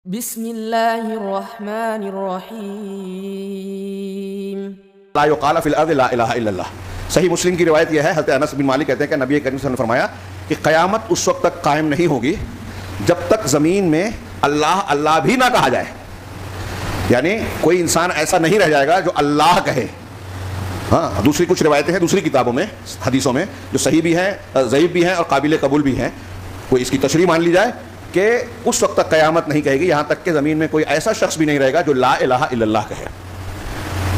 بسم اللہ الرحمن الرحیم لا يقال فی الارض لا الہ الا اللہ۔ صحیح مسلم کی روایت یہ ہے، حضرت انس بن مالک کہتے ہیں کہ نبی کریم صلی اللہ علیہ وسلم نے فرمایا کہ قیامت اس وقت تک قائم نہیں ہوگی جب تک زمین میں اللہ اللہ بھی نہ کہا جائے، یعنی کوئی انسان ایسا نہیں رہ جائے گا جو اللہ کہے۔ ہاں، دوسری کچھ روایتیں ہیں دوسری کتابوں میں، حدیثوں میں، جو صحیح بھی ہیں، ضعیف بھی ہیں اور قابل قبول بھی ہیں، کوئی اس کی تشریح مان لی جائے کہ اس وقت تک قیامت نہیں کہے گی یہاں تک کہ زمین میں کوئی ایسا شخص بھی نہیں رہے گا جو لا الہ الا اللہ کہے۔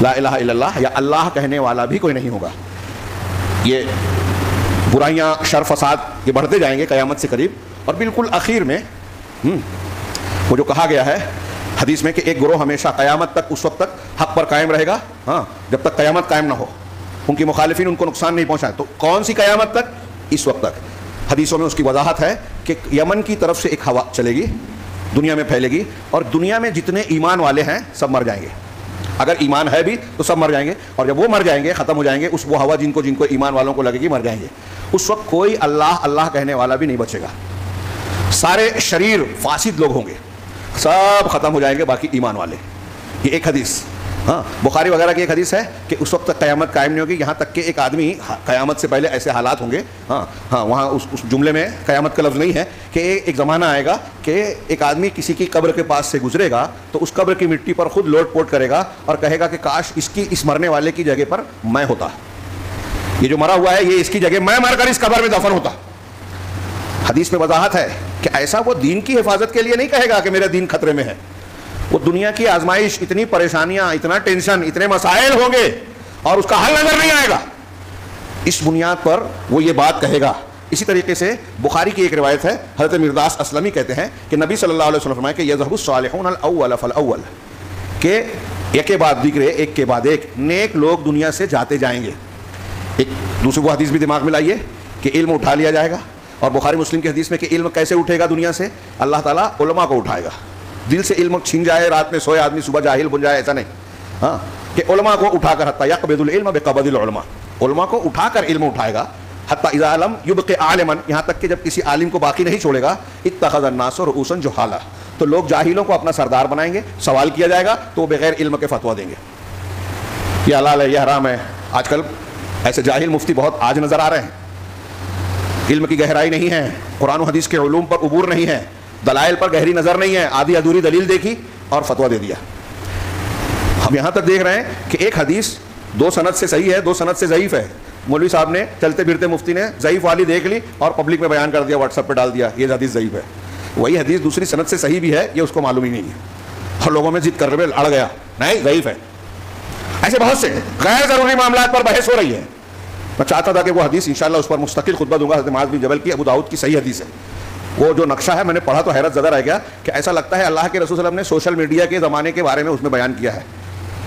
لا الہ الا اللہ یا اللہ کہنے والا بھی کوئی نہیں ہوگا۔ یہ برائیاں، شر، فساد یہ بڑھتے جائیں گے قیامت سے قریب، اور بالکل آخر میں وہ جو کہا گیا ہے حدیث میں کہ ایک گروہ ہمیشہ قیامت تک اس وقت تک حق پر قائم رہے گا، ہاں، جب تک قیامت قائم نہ ہو، ان کی مخالفین ان کو نقصان نہیں پہنچائے۔ تو کون سی قیامت تک؟ اس وقت تک۔ حدیثوں میں اس کی وضاحت ہے کہ یمن کی طرف سے ایک ہوا چلے گی، دنیا میں پھیلے گی، اور دنیا میں جتنے ایمان والے ہیں سب مر جائیں گے۔ اگر ایمان ہے بھی تو سب مر جائیں گے، اور جب وہ مر جائیں گے، ختم ہو جائیں گے، وہ ہوا جن کو ایمان والوں کو لگے گی مر جائیں گے۔ اس وقت کوئی اللہ اللہ کہنے والا بھی نہیں بچے گا، سارے شریر فاسد لوگ ہوں گے، سب ختم ہو جائیں گے، باقی ایمان والے۔ یہ ایک حدیث، ہاں، بخاری وغیرہ کی ایک حدیث ہے کہ اس وقت تک قیامت قائم نہیں ہوگی، یہاں تک کہ ایک آدمی، قیامت سے پہلے ایسے حالات ہوں گے، وہاں اس جملے میں قیامت کا لفظ نہیں ہے، کہ ایک زمانہ آئے گا کہ ایک آدمی کسی کی قبر کے پاس سے گزرے گا تو اس قبر کی مٹی پر خود لوٹ پوٹ کرے گا اور کہے گا کہ کاش اس مرنے والے کی جگہ پر میں ہوتا، یہ جو مرا ہوا ہے یہ اس کی جگہ میں مر کر اس قبر میں دفن ہوتا۔ حدیث میں وضاحت ہے کہ ایسا وہ دین کی حفاظت کے لیے نہیں کہے گا کہ میرا دین خطرے میں ہے، وہ دنیا کی آزمائش، اتنی پریشانیاں، اتنا ٹینشن، اتنے مسائل ہوں گے اور اس کا حل نظر نہیں آئے گا، اس بنیاد پر وہ یہ بات کہے گا۔ اسی طریقے سے بخاری کی ایک روایت ہے، حضرت مرداس اسلمی کہتے ہیں کہ نبی صلی اللہ علیہ وسلم فرمایا کہ یذهب الصالحون الاول فالاول، کہ ایک کے بعد دیگر ایک کے بعد ایک نیک لوگ دنیا سے جاتے جائیں گے۔ ایک دوسری وہ حدیث بھی دماغ میں لائیے کہ علم اٹھا لیا جائے گا، اور بخاری مسلم کی حدیث میں کہ علم کیسے اٹھے گا دنیا سے؟ اللہ تعالیٰ علماء کو اٹھائے گا۔ دل سے علم چھین جائے، رات میں سوئے آدمی صبح جاہل بن جائے، ایسا نہیں، ہاں، کہ علماء کو اٹھا کر حتیٰ یقبض العلم بقبض العلماء، علماء کو اٹھا کر علم اٹھائے گا، حتیٰ اذا لم یبق عالما، یہاں تک کہ جب کسی عالم کو باقی نہیں چھوڑے گا، اتخذ الناس رؤوسا جہالا، تو لوگ جاہلوں کو اپنا سردار بنائیں گے، سوال کیا جائے گا تو وہ بغیر علم کے فتویٰ دیں گے، یہ حلال ہے، یہ حرام ہے۔ آج کل ایسے جاہل مفتی بہت آج نظر آ رہے ہیں، علم کی گہرائی نہیں ہے، قرآن و حدیث کے علوم پر عبور نہیں ہے، دلائل پر گہری نظر نہیں ہے، آدھی ادھوری دلیل دیکھی اور فتویٰ دے دیا۔ ہم یہاں تک دیکھ رہے ہیں کہ ایک حدیث دو سند سے صحیح ہے، دو سند سے ضعیف ہے، مولوی صاحب نے، چلتے پھرتے مفتی نے ضعیف والی دیکھ لی اور پبلک میں بیان کر دیا، واٹس ایپ پہ ڈال دیا یہ حدیث ضعیف ہے۔ وہی حدیث دوسری سند سے صحیح بھی ہے، یہ اس کو معلوم ہی نہیں ہے، اور لوگوں میں ضد کر رہے اڑ گیا، نہیں ضعیف ہے۔ ایسے بہت سے غیر ضروری معاملات پر بحث ہو رہی ہے۔ میں چاہتا تھا کہ وہ حدیث انشاءاللہ اس پر مستقل خطبہ دوں گا، حضرت معاذ بن جبل کی، ابو داؤد کی صحیح حدیث ہے۔ وہ جو نقشہ ہے میں نے پڑھا تو حیرت زدہ رہ گیا کہ ایسا لگتا ہے اللہ کے رسول صلی اللہ علیہ وسلم نے سوشل میڈیا کے زمانے کے بارے میں اس میں بیان کیا ہے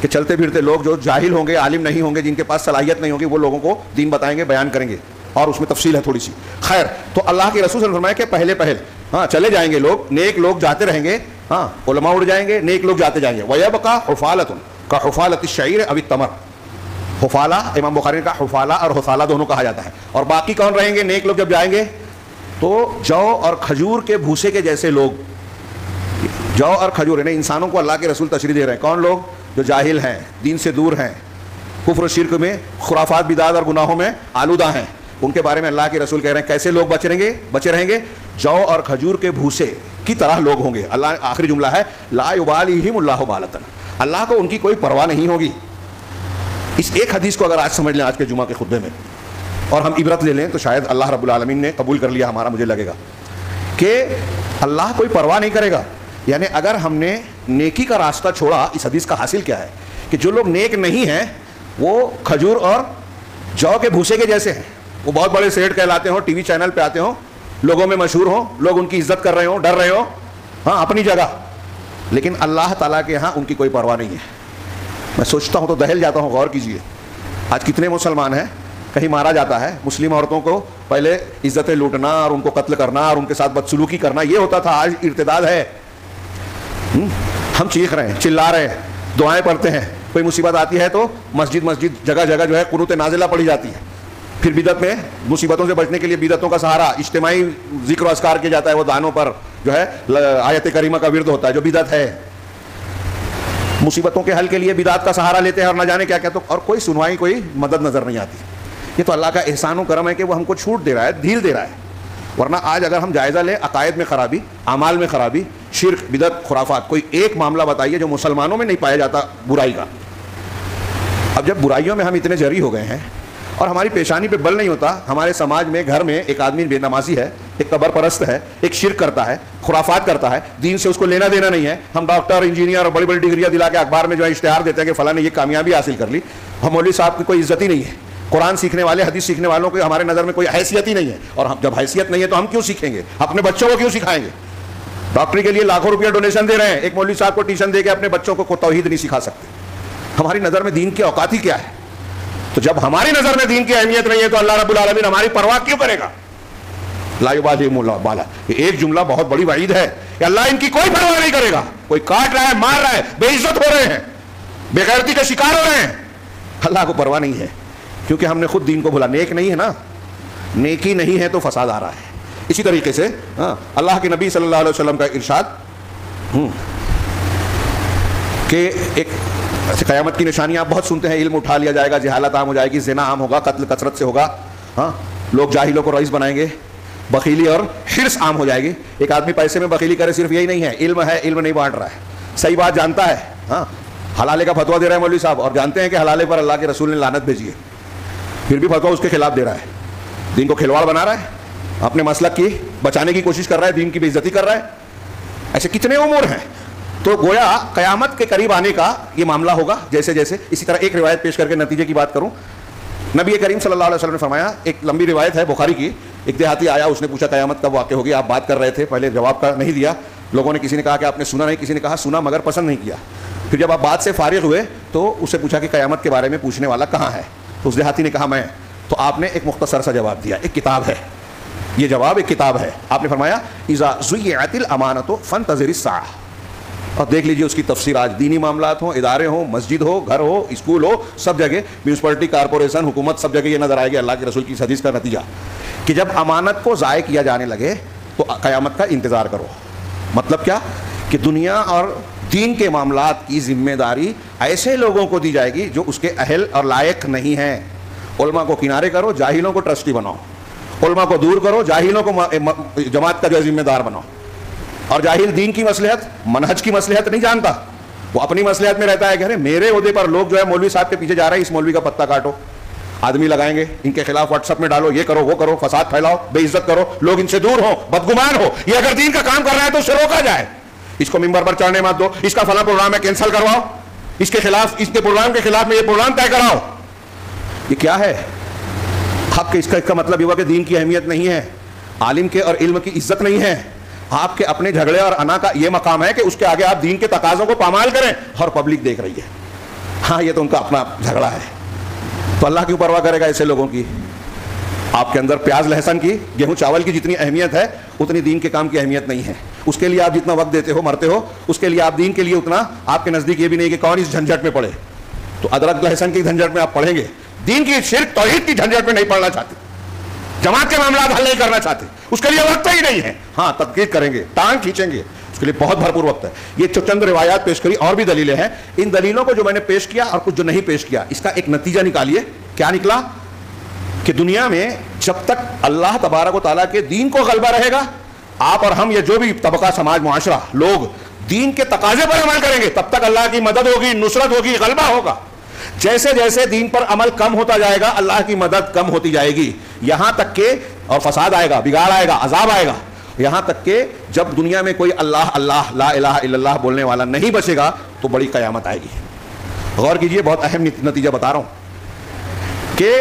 کہ چلتے پھرتے لوگ جو جاہل ہوں گے، عالم نہیں ہوں گے، جن کے پاس صلاحیت نہیں ہوگی، وہ لوگوں کو دین بتائیں گے، بیان کریں گے، اور اس میں تفصیل ہے تھوڑی سی۔ خیر، تو اللہ کے رسول صلی اللہ علیہ وسلم نے فرمایا کہ پہلے ہاں چلے جائیں گے لوگ، نیک لوگ جاتے رہیں گے، ہاں، علماء اڑ جائیں گے، نیک لوگ جاتے جائیں گے۔ وَيَبْقَى حُفَالَةٌ كَحُفَالَةِ الشَّعِيرِ أَوِ التَّمْرِ، حفالہ، امام بخاری نے کہا حفالہ اور حفالہ دونوں کہا جاتا ہے۔ اور باقی کون رہیں گے نیک لوگ جب جائیں گے؟ تو جو اور کھجور کے بھوسے کے جیسے لوگ، جو اور کھجور، یعنی انسانوں کو اللہ کے رسول تشریح دے رہے ہیں، کون لوگ؟ جو جاہل ہیں، دین سے دور ہیں، کفر و شرک میں، خرافات، بدعات اور گناہوں میں آلودہ ہیں، ان کے بارے میں اللہ کے رسول کہہ رہے ہیں کیسے لوگ بچے رہیں گے؟ جو اور کھجور کے بھوسے کی طرح لوگ ہوں گے۔ اللہ آخری جملہ ہے لا یبالیہم اللہ بالۃ، اللہ کو ان کی کوئی پرواہ نہیں ہوگی۔ اس ایک حدیث کو اگر آج سمجھ لیں آج کے جمعہ کے خطبے میں، اور ہم عبرت لے لیں، تو شاید اللہ رب العالمین نے قبول کر لیا ہمارا، مجھے لگے گا کہ اللہ کوئی پرواہ نہیں کرے گا۔ یعنی اگر ہم نے نیکی کا راستہ چھوڑا، اس حدیث کا حاصل کیا ہے کہ جو لوگ نیک نہیں ہیں وہ کھجور اور جو کے بھوسے کے جیسے ہیں، وہ بہت بڑے سیٹ کہلاتے ہوں، ٹی وی چینل پہ آتے ہوں، لوگوں میں مشہور ہوں، لوگ ان کی عزت کر رہے ہوں، ڈر رہے ہوں، ہاں اپنی جگہ، لیکن اللہ تعالیٰ کے ہاں ان کی کوئی پرواہ نہیں ہے۔ میں سوچتا ہوں تو دہل جاتا ہوں، غور کیجئے، آج کتنے مسلمان ہیں، کہیں مارا جاتا ہے، مسلم عورتوں کو پہلے عزتیں لوٹنا اور ان کو قتل کرنا اور ان کے ساتھ بدسلوکی کرنا یہ ہوتا تھا، آج ارتداد ہے۔ ہم چیخ رہے ہیں، چلا رہے ہیں، دعائیں پڑھتے ہیں، کوئی مصیبت آتی ہے تو مسجد جگہ جگہ جو ہے قنوت نازلہ پڑھی جاتی ہے، پھر بدعت میں مصیبتوں سے بچنے کے لیے بدعتوں کا سہارا، اجتماعی ذکر و اذکار کیا جاتا ہے وہ دانوں پر، جو ہے آیت کریمہ کا ورد ہوتا ہے جو بدعت ہے. مصیبتوں کے حل کے لیے بدعت کا سہارا لیتے ہیں اور نہ جانے کیا کیا, تو اور کوئی سنوائی کوئی مدد نظر نہیں آتی. یہ تو اللہ کا احسان و کرم ہے کہ وہ ہم کو چھوٹ دے رہا ہے, ڈھیل دے رہا ہے. ورنہ آج اگر ہم جائزہ لیں عقائد میں خرابی, اعمال میں خرابی, شرک, بدعت, خرافات, کوئی ایک معاملہ بتائیے جو مسلمانوں میں نہیں پایا جاتا برائی کا. اب جب برائیوں میں ہم اتنے جری ہو گئے ہیں اور ہماری پیشانی پہ بل نہیں ہوتا, ہمارے سماج میں گھر میں ایک آدمی بے نمازی ہے, ایک قبر پرست ہے, ایک شرک کرتا ہے, خرافات کرتا ہے, دین سے اس کو لینا دینا نہیں ہے, ہم ڈاکٹر, انجینئر اور بڑی بڑی ڈگریاں دلا کے اخبار میں جو ہے اشتہار دیتے ہیں کہ فلاں نے یہ کامیابی حاصل کر لی, ہم مولوی صاحب کی کوئی عزت ہی نہیں ہے. قرآن سیکھنے والے, حدیث سیکھنے والوں کی ہمارے نظر میں کوئی حیثیت ہی نہیں ہے. اور جب حیثیت نہیں ہے تو ہم کیوں سیکھیں گے, اپنے بچوں کو کیوں سکھائیں گے؟ ڈاکٹری کے لیے لاکھوں روپیہ ڈونیشن دے رہے ہیں, ایک مولوی صاحب کو ٹیوشن دے کے اپنے بچوں کو توحید نہیں سکھا سکتے. ہماری نظر میں دین کی اوقات ہی کیا ہے؟ تو جب ہماری نظر میں دین کی اہمیت نہیں ہے تو اللہ رب العالمین ہماری پرواہ کیوں کرے گا؟ لا یبالیم اللہ بالا, یہ ایک جملہ بہت بڑی وعید ہے کہ اللہ ان کی کوئی پرواہ نہیں کرے گا. کوئی کاٹ رہا ہے, مار رہا ہے, بے عزت ہو رہے ہیں, بے غیرتی کا شکار ہو رہے ہیں, اللہ کو پرواہ نہیں ہے, کیونکہ ہم نے خود دین کو بھولا. نیک نہیں ہے نا, نیکی نہیں ہے تو فساد آ رہا ہے. اسی طریقے سے اللہ کے نبی صلی اللہ علیہ وسلم کا ارشاد کہ ایک قیامت کی نشانیاں آپ بہت سنتے ہیں, علم اٹھا لیا جائے گا, جہالت عام ہو جائے گی, زنا عام ہوگا, قتل کثرت سے ہوگا, لوگ جاہلوں کو رئیس بنائیں گے, بخیلی اور حرص عام ہو جائے گی. ایک آدمی پیسے میں بخیلی کرے صرف یہی نہیں ہے, علم ہے, علم نہیں بانٹ رہا ہے, صحیح بات جانتا ہے, حلالے کا فتویٰ دے رہا ہے مولوی صاحب, اور جانتے ہیں کہ حلالے پر اللہ کے رسول نے لعنت بھیجی ہے, پھر بھی فتویٰ اس کے خلاف دے رہا ہے. دین کو کھلواڑ بنا رہا ہے, اپنے مسلک کی بچانے کی کوشش کر رہا ہے, دین کی بے عزتی کر رہا ہے. ایسے کتنے امور ہیں. تو گویا قیامت کے قریب آنے کا یہ معاملہ ہوگا جیسے جیسے. اسی طرح ایک روایت پیش کر کے نتیجے کی بات کروں. نبی کریم صلی اللہ علیہ وسلم نے فرمایا, ایک لمبی روایت ہے بخاری کی, ایک دیہاتی آیا, اس نے پوچھا قیامت کب واقع ہوگی, آپ بات کر رہے تھے, پہلے جواب کا نہیں دیا. لوگوں نے, کسی نے کہا کہ آپ نے سنا نہیں, کسی نے کہا سنا مگر پسند نہیں کیا. پھر جب آپ بات سے فارغ ہوئے تو اس سے پوچھا کہ قیامت کے بارے میں پوچھنے والا کہاں ہے؟ تو اس دیہاتی نے کہا میں. تو آپ نے ایک مختصر سا جواب دیا, ایک کتاب ہے, یہ جواب ایک کتاب ہے. آپ نے فرمایا اذا ضیعت الامانۃ فانتظر الساعہ. اور دیکھ لیجیے اس کی تفسیر, آج دینی معاملات ہوں, ادارے ہوں, مسجد ہو, گھر ہو, اسکول ہو, سب جگہ, میونسپلٹی, کارپوریشن, حکومت, سب جگہ یہ نظر آئے گی اللہ کے رسول کی حدیث کا نتیجہ کہ جب امانت کو ضائع کیا جانے لگے تو قیامت کا انتظار کرو. مطلب کیا کہ دنیا اور دین کے معاملات کی ذمہ داری ایسے لوگوں کو دی جائے گی جو اس کے اہل اور لائق نہیں ہیں. علماء کو کنارے کرو, جاہلوں کو ٹرسٹی بناؤ. علماء کو دور کرو, جاہلوں کو جماعت کا جو ذمہ دار بناؤ. اور جاہل دین کی مصلحت, منہج کی مصلحت نہیں جانتا, وہ اپنی مصلحت میں رہتا ہے کہ میرے عہدے پر لوگ جو ہے مولوی صاحب کے پیچھے جا رہے ہیں, اس مولوی کا پتہ کاٹو, آدمی لگائیں گے, ان کے خلاف واٹس ایپ میں ڈالو, یہ کرو, وہ کرو, فساد پھیلاؤ, بے عزت کرو, لوگ ان سے دور ہوں, بدگمان ہو. یہ اگر دین کا کام کر رہا ہے تو اسے روکا جائے. اس کو ممبر پر چڑھنے مت دو, اس کا فلاں پروگرام ہے کینسل کرواؤ, اس کے خلاف, اس کے پروگرام کے خلاف میں یہ پروگرام طے کراؤ. یہ کیا ہے حق؟ اس کا مطلب یہ ہوا کہ دین کی اہمیت نہیں ہے, عالم کے اور علم کی عزت نہیں ہے. آپ کے اپنے جھگڑے اور انا کا یہ مقام ہے کہ اس کے آگے آپ دین کے تقاضوں کو پامال کریں, اور پبلک دیکھ رہی ہے. ہاں یہ تو ان کا اپنا جھگڑا ہے. تو اللہ کیوں پرواہ کرے گا ایسے لوگوں کی؟ آپ کے اندر پیاز لہسن کی, گیہوں چاول کی جتنی اہمیت ہے اتنی دین کے کام کی اہمیت نہیں ہے. اس کے لیے آپ جتنا وقت دیتے ہو, مرتے ہو, اس کے لیے آپ دین کے لیے اتنا آپ کے نزدیک یہ بھی نہیں کہ کون اس جھنجھٹ میں پڑے. تو ادرک لہسن کی جھنجھٹ میں آپ پڑھیں گے, دین کی شرک توحید کی جھنجھٹ میں نہیں پڑھنا چاہتے, جماعت کے معاملات حل نہیں کرنا چاہتے, اس کے لیے وقت ہی نہیں ہے. ہاں تحقیق کریں گے, ٹانگ کھینچیں گے, اس کے لیے بہت بھرپور وقت ہے. یہ چند روایات پیش کری, اور بھی دلیلیں ہیں. ان دلیلوں کو جو میں نے پیش کیا اور کچھ جو نہیں پیش کیا, اس کا ایک نتیجہ نکالیے. کیا نکلا؟ کہ دنیا میں جب تک اللہ تبارک و تعالیٰ کے دین کو غلبہ رہے گا, آپ اور ہم, یہ جو بھی طبقہ, سماج, معاشرہ, لوگ دین کے تقاضے پر عمل کریں گے, تب تک اللہ کی مدد ہوگی, نصرت ہوگی, غلبہ ہوگا. جیسے جیسے دین پر عمل کم ہوتا جائے گا, اللہ کی مدد کم ہوتی جائے گی, یہاں تک کہ, اور فساد آئے گا, بگاڑ آئے گا, عذاب آئے گا, یہاں تک کہ جب دنیا میں کوئی اللہ اللہ لا الہ الا اللہ بولنے والا نہیں بچے گا تو بڑی قیامت آئے گی. غور کیجئے, بہت اہم نتیجہ بتا رہا ہوں کہ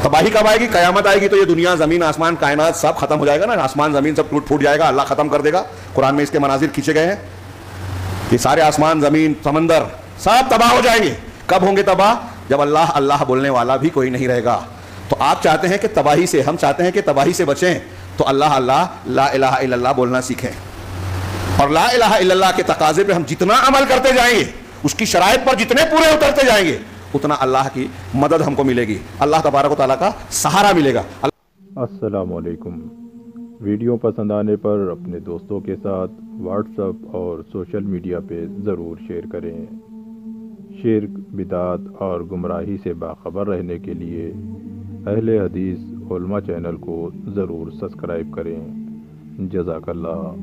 تباہی کب آئے گی, قیامت آئے گی تو یہ دنیا, زمین, آسمان, کائنات سب ختم ہو جائے گا نا. آسمان زمین سب ٹوٹ پھوٹ جائے گا, اللہ ختم کر دے گا. قرآن میں اس کے مناظر کھینچے گئے ہیں. یہ سارے آسمان, زمین, سمندر سب تباہ ہو جائیں گے. کب ہوں گے تباہ؟ جب اللہ اللہ بولنے والا بھی کوئی نہیں رہے گا. تو آپ چاہتے ہیں کہ تباہی سے, ہم چاہتے ہیں کہ تباہی سے بچیں, تو اللہ اللہ لا الہ الا اللہ بولنا سیکھیں. اور لا الہ الا اللہ کے تقاضے پہ ہم جتنا عمل کرتے جائیں گے, اس کی شرائط پر جتنے پورے اترتے جائیں گے, اتنا اللہ کی مدد ہم کو ملے گی, اللہ تبارک و تعالیٰ کا سہارا ملے گا. السلام علیکم. ویڈیو پسند آنے پر اپنے دوستوں کے ساتھ واٹس ایپ اور سوشل میڈیا پہ ضرور شیئر کریں۔ شرک، بدعت اور گمراہی سے باخبر رہنے کے لیے اہل حدیث علماء چینل کو ضرور سبسکرائب کریں۔ جزاک اللہ۔